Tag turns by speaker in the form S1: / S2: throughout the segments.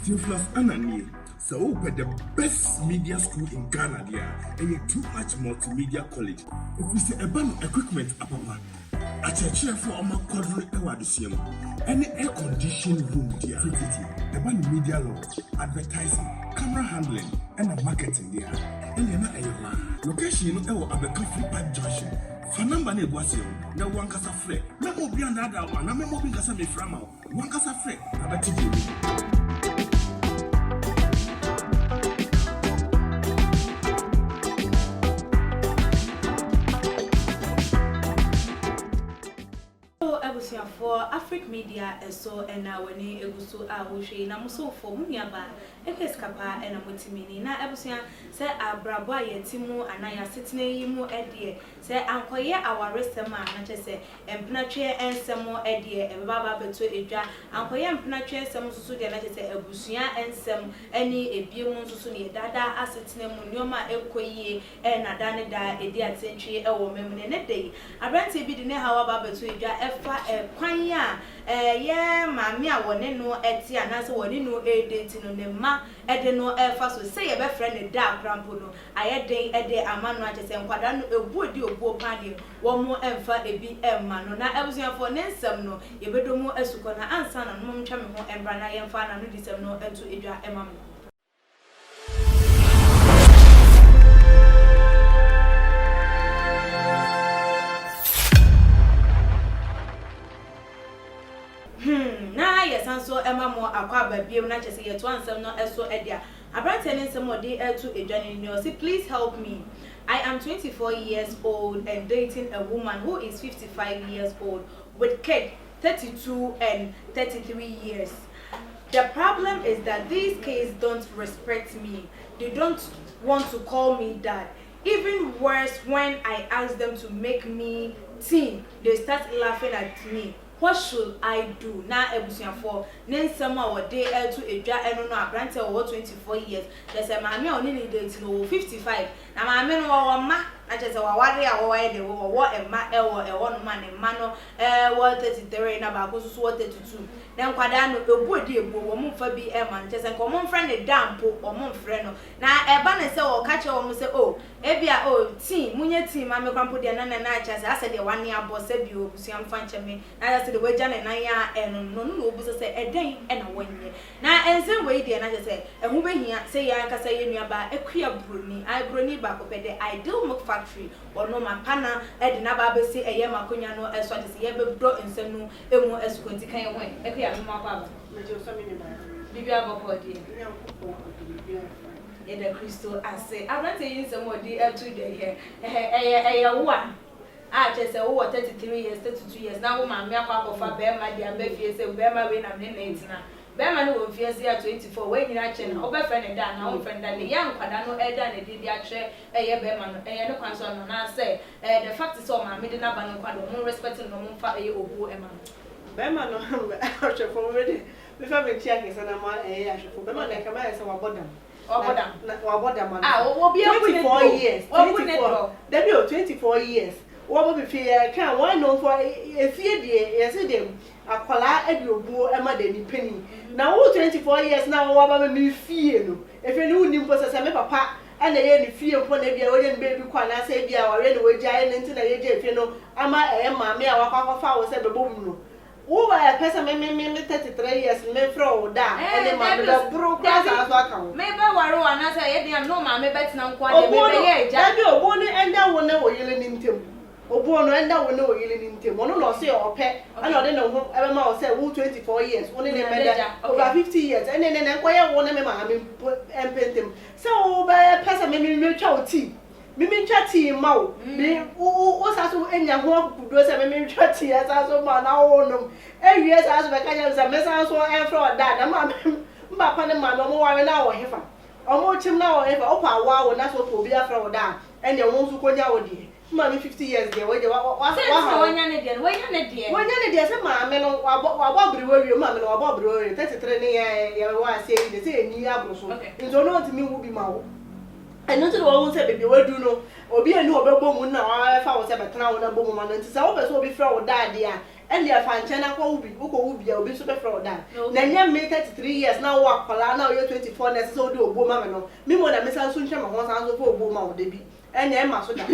S1: Theophilus Anani, so with the best media school in Ghana there, and a too much multimedia college. If we say about equipment, a church for our quadrant award, any air conditioned room there, about media law, advertising, camera handling, and marketing there. And then a location at the Coffee Park Junction. Fanamba ne boise na wankasa frɛ na obi andada wa na memo bi kasa me frama wankasa frɛ abati bi
S2: for AfricMedia so and now when egusu awushi na muso for munyaba ekeskapa and amutimini na ebusia say abrabo ayetimu anaya sitine yimu edie say ankoye awaresema na chese empnatwe ensemo edie ebaba beto edwa ankoye empnatwe ensemo susu de na chese ebusia ensem eni ebiemu susu ne dada asitine mu nyoma ekoyie na dane da edi atentwe ewo memne ne dei abrante bi de ne hawa baba beto edwa efa kwanya ye mami a woni no eti anase woni no edenti no ne ma ede no efa so say ye be frɛ ne da krampo no ayeden ede amano achese nkwada no ebuodi obuo pade wo mo emfa ebi emma no na ebusuafo ne nsɛm no ye bedomu asukɔ na ansa na no mtwa me ho embra na ye mfa na no disɛm no ento edwa emma me na yes anso ema mo akwa babiem na chese ye to ansem no eso edia abrante ne nsem odi to edwane ni o say please help me. I am 24 years old and dating a woman who is 55 years old with kids 32 and 33 years. The problem is that these kids don't respect me. They don't want to call me dad. Even worse, when I ask them to make me teen, they start laughing at me. What should I do? Na ebusuafo nensema wo dey to edwa eno no abrante wo 24 years. There's a mama oni ni date no 55. Na mama no wo ma na chese wa ware a wo wa de wo emma ewo no ma ne ma no wo 33 na ba ko so 32. Na nkwada no ebuodi ebu wo mfa bi emma chese nko mo mfra ne dampo wo mo mfre no. Na eba ne se wo ka che wo mo se o ebia o team munye team ma me kwampo de na chese ase de wane abo se bi obusuam fa ncheme na the way Janet Naya and no business a day and a 1 year. Now, and some way, dear, I say, and who here say I can say nearby a queer bruni, I bruni back up at the ideal milk factory or no my panna, and the Nababa say a yama cunano as what is ever brought in some new emo as going to carry away. A queer mama, in the crystal, I say, I'm not saying some more dear 2 days here, one. I just say, oh, 33 years, 32 years. Now, my mere papa for Bema, dear Becky, say, Bema, when I'm in 18. Bema, no, fears here 24, when you're actually, over friend and down, our friend, and the young Padano, Eda, and did the actual, a Bema, and no concern. And I say, the fact is, all my middle number, no, more respecting no more for a or Emma. Bema, no, I'm sure for already. Before we check is an amount, I should for Bema, like a man, so about them. Or 24 years. 24 years. What would be fair? Can't one know for a fear, yesterday, a collar at your boo, Emma, Denny Penny. Now, 24 years now, what about me fear? If you knew him was a summer papa, and any fear upon a young baby, quite I say, be our railway giant into the age, if you know, Emma, me, our papa, was a boom. Over a person, maybe 33 years, may throw down, and then my broke as maybe Waro and I say, no, mamma, bet now quite a judge, your bonnet, and that will know you're in him. Obo no enda we no yele ni ntem ono no se opɛ ana ode no ho ebe ma o se wo 24 years one ne meda over 50 years ene ne nkoye wo ne me ma me empentem se wo be pesa me twa o ti me twa ti ma o me o sa so enya ho akudo se me twa ti sa so ma na wo no ewie sa so be ka nya se me sa so enfro da na ma mba pa ne ma no mo wa na wo hefa omo chim na wo hefa opa wa wo na so obi afra wo da ene wo nsu konya wo di Mommy 50 years there. What one year dear? Why say mammy no Bobby, mammy no Bobby, 33 year was saying the same year. And so not to me will be mau. And not to the one said, baby, what do you know? Or be a new boom now. I found 7 now, and a woman, and so be thrown that dear.
S3: and ya fanchana kwa ubi obi so be fraud that na nya me 33 years now wa kwala now you 24 na so do ogbo ma me no me mo na me san so nhwe ma ho san so for ogbo ma wo de bi ene e ma so da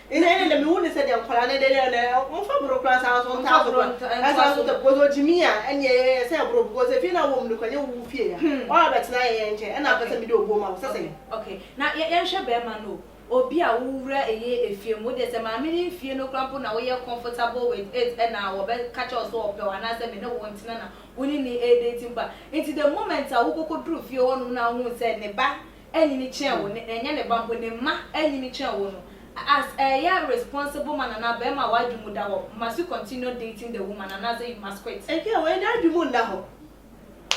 S3: ene me hu ne se de kwala na de na mo fa bro class san so nta so to bozo jimia ene se bro because if na wo mu kwanye wo fie ya o bet na ye nche ena pese me de ogbo ma so se
S2: okay na ye nhwe be ma no obi a wura eye efie mu de se ma me ni fie no krampo na wo ye comfortable with it and na wo be catch us up or na se me no want na woni ni dating ba into the moment a wo kokodru fie wonu na hu se ne ba enyi ni chia wo ne enye ne ba mbo ne ma enyi ni chia wo no as a responsible man na be ma wadwumu da wo must you continue dating the woman and as you must quit
S3: okay we na dwumu da ho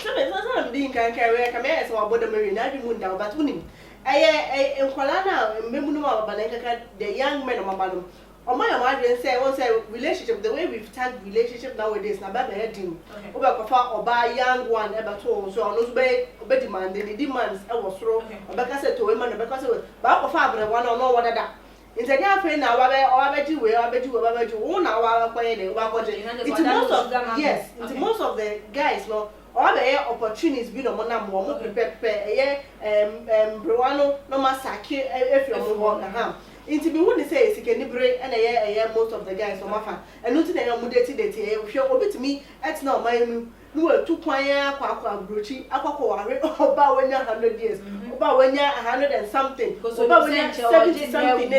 S3: so me so na din kan kai we ka me se wa bodo me na dwumu da but unim enkwala na mmemu no ma baba nkaka the young men ma baba no omo ya ma dwen say won say relationship the way we've tagged relationship nowadays na baba heading oba kofa oba young one e beto so ono so be demand the demands e wo soro oba ka say to we man oba ka say ba kofa abre one no wo dada instead ya fe na wa be ji we wo na wa kwaye de wa koje it's most of the guys no all the opportunities be no mo na mo prepare brewano no masake if you mo na ha inti bi woni say sikeni bre na most of the guys no mafa enu ti na ya mo date hwe obetimi et na o manu no atu kwan akwa brochi akwakọ ware oba wanya 100 years oba wanya 100 and something oba wanya 70 something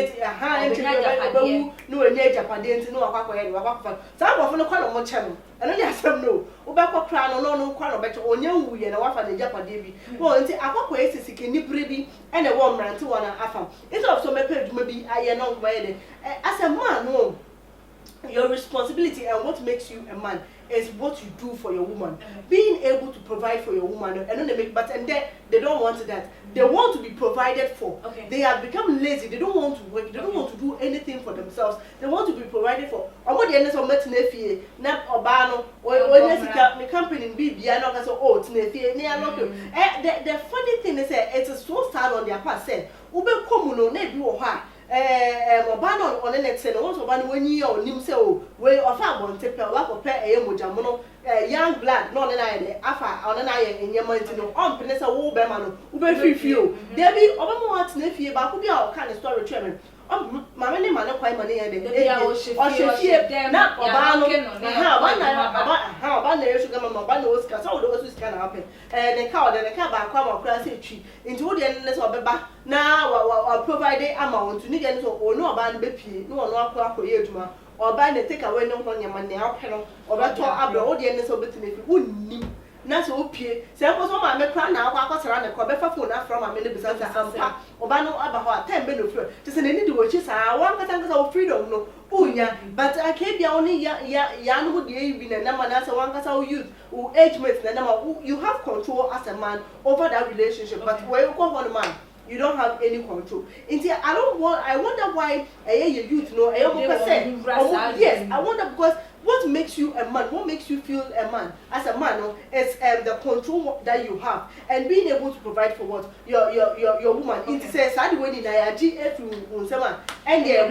S3: no wanya japade nti no akwakọ ye akwakọ sa akwafo no kwa no mo che no eno ya asem no oba kwakra no kwa no beche onya wuye na wafa na japade bi wo nti akwakọ esisike ni bre bi ene wo mrante wona afam instead of so mepe adwuma bi aye no ngwa ye de as a man no your responsibility and what makes you a man is what you do for your woman. Being able to provide for your woman and they make and they don't want that. They want to be provided for. They have become lazy. They don't want to work. They don't want to do anything for themselves. They want to be provided for. Omo the end of metnefie na obano when you company be no ka so oh tnefie na lock the funny thing is it is so sad on their part say ube komuno na bi wo ha obano on the next no so obano when you onim say oh we ofa abonte pe wa ko pe mojamo no young blood no na ye afa on na ye enyema ntino on pene say wo be ma no ube fifio there be obamo wat na fie ba ko bi a o ka the story tremen mama ne ma ne kwai ma ne ye de o shefie na obano oba na yesu gama oba na osika so do osika na happen ne ka ba kwa ma kura say twi nti wo de ne so obeba na wa provide ama won to ni de so o no oba no be pie no no akwa akoye adwuma oba na take away no ho nyama ne apeno oba to abro wo de ne so betime fi unni na so opie se ko so ma me kra na akwa akosara ne ko be fa phone afro ma me ne bisa sa ampa oba no aba ho atem be no free te se ne ni de wo chi sa wan kata wo freedom no unya but akebia oni ya no de ebi na ma na se wan kata wo youth wo age mate na ma you have control as a man over that relationship but where you go on man you don't have any control. I wonder why your youth no yes, I wonder because what makes you a man, what makes you feel a man as a man no, is the control that you have and being able to provide for what your woman. It says how do we need and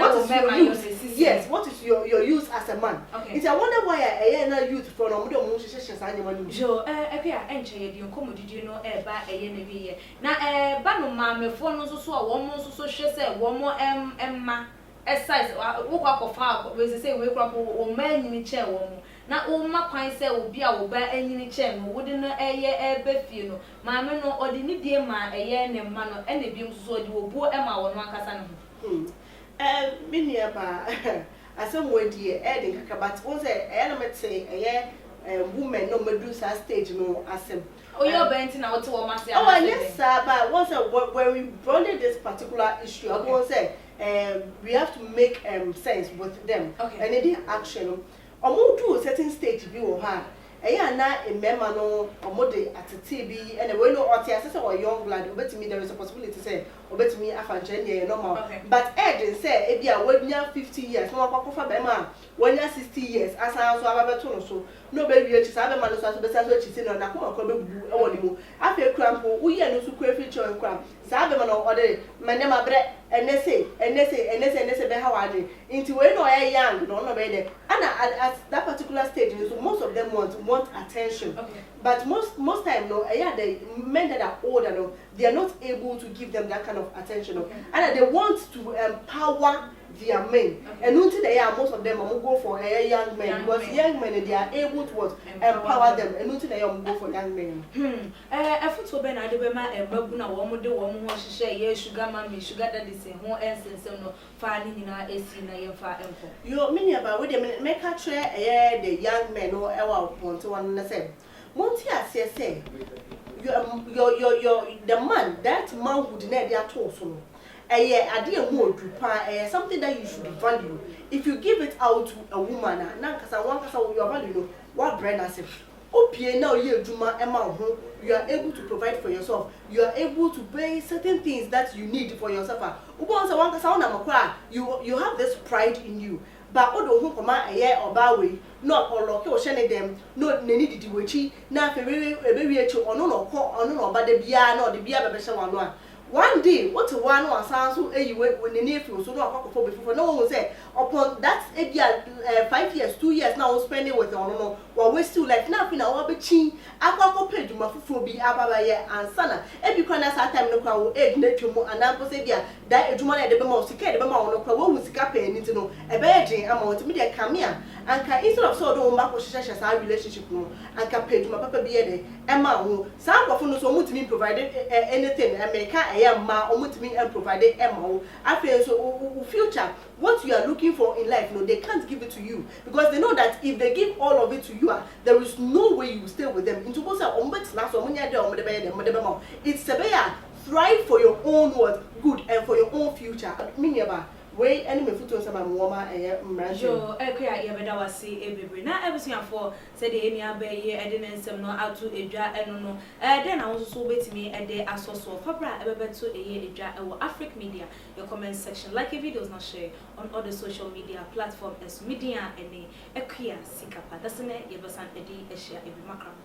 S3: what is your use? Yes, what is your use as a man? It's I wonder why a youth from
S2: Joe, come did you know na ba no ma me fo no so a wo mo so hwe say wo mo emma size wo kwa kofa we say we kwa wo ma anyini che wo mo na wo ma kwan say obi a wo ba anyini che no wo de no ebe fie no ma me no odi ni die ma ne ma no e na bi so odi wo bo ema wo no akasa no
S3: minia ba asem wo die de kaka but wo say na me say women no medu sa stage no asem
S2: yes
S3: sir, but once when we brought this particular issue, I want to say we have to make sense with them and in action. Omo do a certain stage view her. Na a member no omode at TB and we know or young blood obet me there is a possibility say obet me afanche normal but Ed say e bia when you 50 years no akwakofa be ma when you 60 years asa so ababeto no so no be wie chi sa be ma no so be sa so chi si no na kuma ko be bu e woni mu afi crampo, we are no super feature and cram. Sabem no order, Manema bread, and essay, how I do. Into when I am young, no better. And at that particular stage, so most of them want attention.
S2: Okay.
S3: But most time, no, the men that are older, no, they are not able to give them that kind of attention. No. And they want to empower their men. And until they are, most of them will go for young men. Because young men, they are able to empower them. And until they go for young men.
S2: I thought so Ben Adebema and Babuna woman do one more share sugar mammy, sugar daddy say more essence no finding in our AC na your far uncle. You
S3: mean about wait a minute, make a try the young men or our point to one and the same. Monty, I say, the man, that man who denied their torso. A dear more something that you should value. If you give it out to a woman, your value, what brand as if. Okay, now you are able to provide for yourself. You are able to pay certain things that you need for yourself. You have this pride in you. But odo who come a year or baway, not or lock or shane them, no need to witchy, now for very or no, but the bia, no, the bia, one day, what a one or sounds who you when the nephew so not before no one will say upon that 5 years, 2 years now spending with no while we still like nothing our betching aqua page my food be abaya and sana every corner time no crowd egg nature and ample say that a money at the most secret the amount of crowd who's capping into no a begging amount to media come here and instead of so don't back with our relationship no and can pay to my papa be a amount some of us want to be provided anything America ma omutimi and provided amount after so future what you are looking for in life no they can't give it to you because they know that if they give all of it to you there is no way you will stay with them into both it's a thrive for your own good and for your own future way enemy foot some woman
S2: yo ekya ye beda wase ebebe na ebusuafo se de emi abaye ede nsem no ato edwa eno no den na wo so betimi ede asoso fabra ebebeto eye edwa e wo AfricMedia your comment section like videos na share on all the social media platform as media ene ekya sikapa dasene ye besan ede e share ebi makram